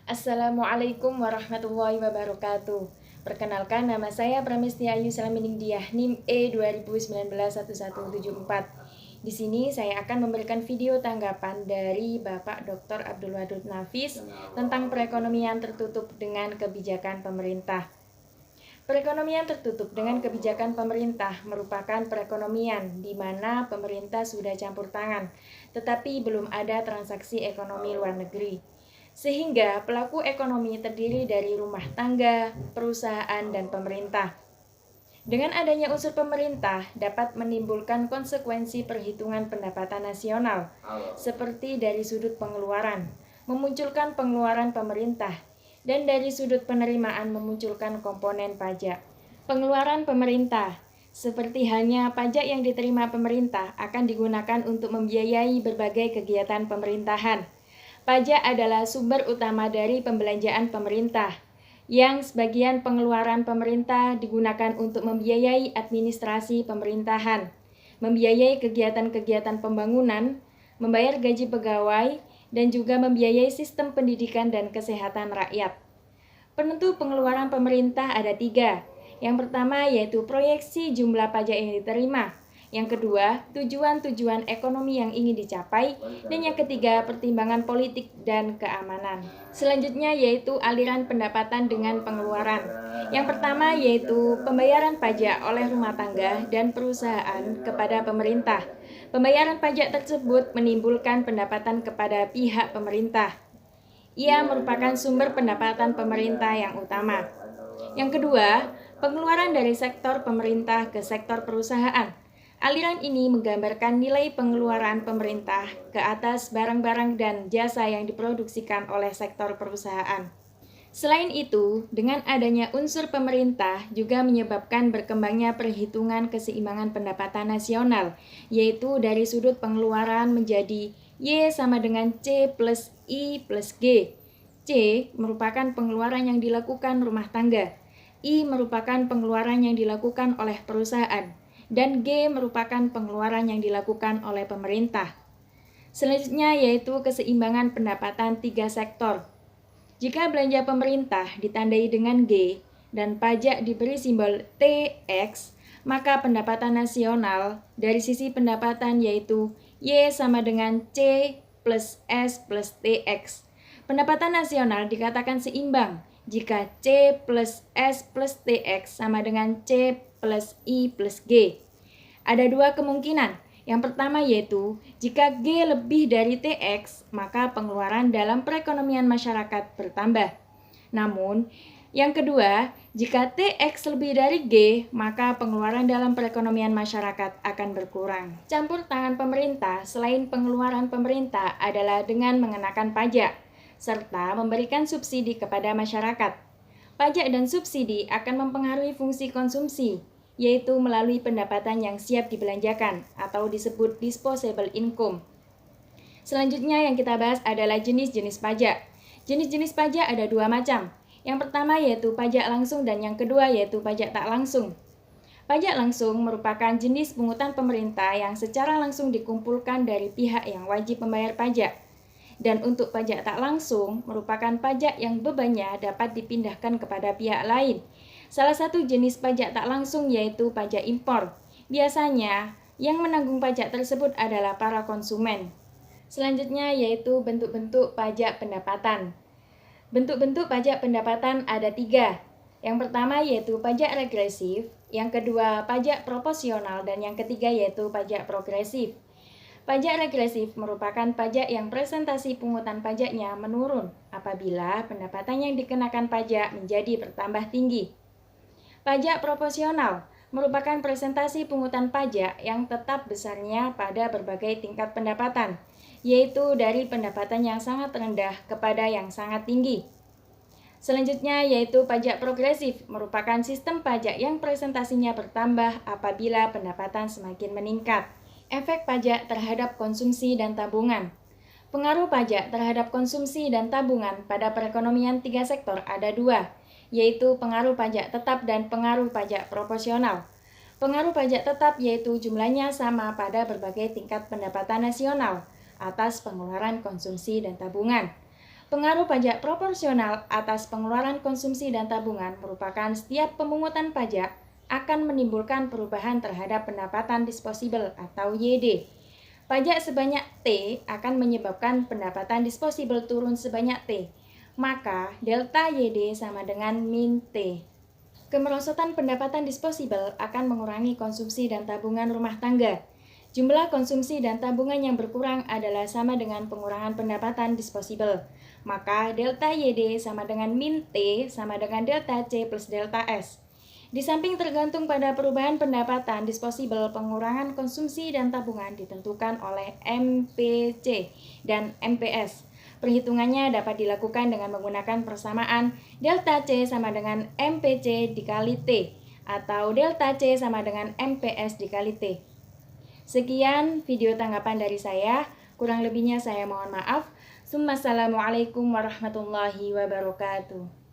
Assalamualaikum warahmatullahi wabarakatuh. Perkenalkan, nama saya Pramestia Ayu Salamindingdiah, NIM E20191174. Di sini saya akan memberikan video tanggapan dari Bapak Dr. Abdul Wadud Nafis tentang perekonomian tertutup dengan kebijakan pemerintah. Perekonomian tertutup dengan kebijakan pemerintah merupakan perekonomian di mana pemerintah sudah campur tangan, tetapi belum ada transaksi ekonomi luar negeri. Sehingga pelaku ekonomi terdiri dari rumah tangga, perusahaan, dan pemerintah. Dengan adanya unsur pemerintah dapat menimbulkan konsekuensi perhitungan pendapatan nasional, seperti dari sudut pengeluaran, memunculkan pengeluaran pemerintah, dan dari sudut penerimaan memunculkan komponen pajak. Pengeluaran pemerintah, seperti halnya pajak yang diterima pemerintah, akan digunakan untuk membiayai berbagai kegiatan pemerintahan. Pajak adalah sumber utama dari pembelanjaan pemerintah, yang sebagian pengeluaran pemerintah digunakan untuk membiayai administrasi pemerintahan, membiayai kegiatan-kegiatan pembangunan, membayar gaji pegawai, dan juga membiayai sistem pendidikan dan kesehatan rakyat. Penentu pengeluaran pemerintah ada 3. Yang pertama yaitu proyeksi jumlah pajak yang diterima. Yang kedua, tujuan-tujuan ekonomi yang ingin dicapai. Dan yang ketiga, pertimbangan politik dan keamanan. Selanjutnya yaitu aliran pendapatan dengan pengeluaran. Yang pertama yaitu pembayaran pajak oleh rumah tangga dan perusahaan kepada pemerintah. Pembayaran pajak tersebut menimbulkan pendapatan kepada pihak pemerintah. Ia merupakan sumber pendapatan pemerintah yang utama. Yang kedua, pengeluaran dari sektor pemerintah ke sektor perusahaan. Aliran ini menggambarkan nilai pengeluaran pemerintah ke atas barang-barang dan jasa yang diproduksikan oleh sektor perusahaan. Selain itu, dengan adanya unsur pemerintah juga menyebabkan berkembangnya perhitungan keseimbangan pendapatan nasional, yaitu dari sudut pengeluaran menjadi Y sama dengan C plus I plus G. C merupakan pengeluaran yang dilakukan rumah tangga, I merupakan pengeluaran yang dilakukan oleh perusahaan, dan G merupakan pengeluaran yang dilakukan oleh pemerintah. Selanjutnya yaitu keseimbangan pendapatan 3 sektor. Jika belanja pemerintah ditandai dengan G dan pajak diberi simbol TX, maka pendapatan nasional dari sisi pendapatan yaitu Y sama dengan C plus S plus TX. Pendapatan nasional dikatakan seimbang jika C plus S plus TX sama dengan C plus I plus G. Ada 2 kemungkinan. Yang pertama yaitu, jika G lebih dari TX, maka pengeluaran dalam perekonomian masyarakat bertambah. Namun, yang kedua, jika TX lebih dari G, maka pengeluaran dalam perekonomian masyarakat akan berkurang. Campur tangan pemerintah selain pengeluaran pemerintah adalah dengan mengenakan pajak, serta memberikan subsidi kepada masyarakat. Pajak dan subsidi akan mempengaruhi fungsi konsumsi, yaitu melalui pendapatan yang siap dibelanjakan atau disebut disposable income. Selanjutnya yang kita bahas adalah jenis-jenis pajak. Jenis-jenis pajak ada 2 macam. Yang pertama yaitu pajak langsung dan yang kedua yaitu pajak tak langsung. Pajak langsung merupakan jenis pungutan pemerintah yang secara langsung dikumpulkan dari pihak yang wajib membayar pajak. Dan untuk pajak tak langsung merupakan pajak yang bebannya dapat dipindahkan kepada pihak lain. Salah satu jenis pajak tak langsung yaitu pajak impor. Biasanya, yang menanggung pajak tersebut adalah para konsumen. Selanjutnya yaitu bentuk-bentuk pajak pendapatan. Bentuk-bentuk pajak pendapatan ada 3. Yang pertama yaitu pajak regresif, yang kedua pajak proporsional, dan yang ketiga yaitu pajak progresif. Pajak regresif merupakan pajak yang presentasi pungutan pajaknya menurun apabila pendapatan yang dikenakan pajak menjadi bertambah tinggi. Pajak proporsional merupakan presentasi pungutan pajak yang tetap besarnya pada berbagai tingkat pendapatan, yaitu dari pendapatan yang sangat rendah kepada yang sangat tinggi. Selanjutnya yaitu pajak progresif merupakan sistem pajak yang presentasinya bertambah apabila pendapatan semakin meningkat. Efek pajak terhadap konsumsi dan tabungan. Pengaruh pajak terhadap konsumsi dan tabungan pada perekonomian 3 sektor ada 2, yaitu pengaruh pajak tetap dan pengaruh pajak proporsional. Pengaruh pajak tetap yaitu jumlahnya sama pada berbagai tingkat pendapatan nasional atas pengeluaran konsumsi dan tabungan. Pengaruh pajak proporsional atas pengeluaran konsumsi dan tabungan merupakan setiap pemungutan pajak akan menimbulkan perubahan terhadap pendapatan disposibel atau YD. Pajak sebanyak T akan menyebabkan pendapatan disposibel turun sebanyak T, maka delta YD sama dengan min T. Kemerosotan pendapatan disposibel akan mengurangi konsumsi dan tabungan rumah tangga. Jumlah konsumsi dan tabungan yang berkurang adalah sama dengan pengurangan pendapatan disposibel. Maka delta YD sama dengan min T sama dengan delta C plus delta S. Di samping tergantung pada perubahan pendapatan disposibel, pengurangan konsumsi dan tabungan ditentukan oleh MPC dan MPS. Perhitungannya dapat dilakukan dengan menggunakan persamaan delta C sama dengan MPC dikali T atau delta C sama dengan MPS dikali T. Sekian video tanggapan dari saya, kurang lebihnya saya mohon maaf. Assalamualaikum warahmatullahi wabarakatuh.